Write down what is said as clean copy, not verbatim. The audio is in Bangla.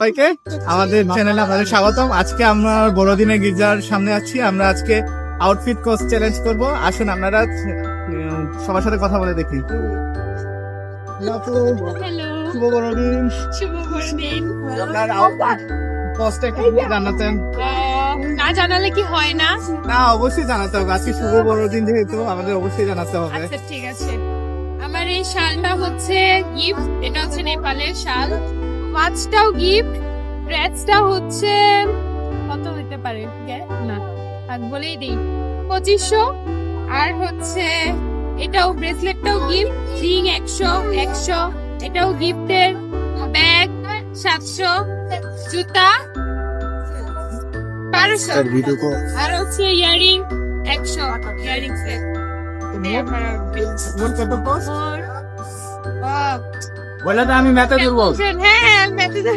সবাইকে আমাদের চ্যানেলে আপনাদের স্বাগতম। আজকে আমরা বড়দিনে গির্জার সামনে আছি। আমরা আজকে আউটফিট কোর্স চ্যালেঞ্জ করব। আসুন আপনারা সবার সাথে কথা বলে দেখি। হ্যালো, শুভ বড়দিন। শুভ বড়দিন। আপনার আউটফিট কোর্সটা কি জানাতেন? না জানালে কি হয় না? না, অবশ্যই জানাতে হবে। আজকে শুভ বড়দিন যেহেতু আমাদের অবশ্যই জানাতে হবে। আচ্ছা ঠিক আছে। আমার এই শালটা হচ্ছে গিফট, এটা হচ্ছে নেপালের শাল। ওয়াচটাও গিফট, ড্রেসটা হচ্ছে কত হতে পারে? না আর বলেই দেই 2500। আর হচ্ছে এটাও ব্রেসলেটটাও গিফট, রিং 100, এটাও গিফটের, ব্যাগ 700, জুতা 1200, আর হচ্ছে ইয়ারিং 100, ইয়ারিং সেট। বলে তো আমি ম্যাথে দুর্বল। হ্যাঁ, মেসেজ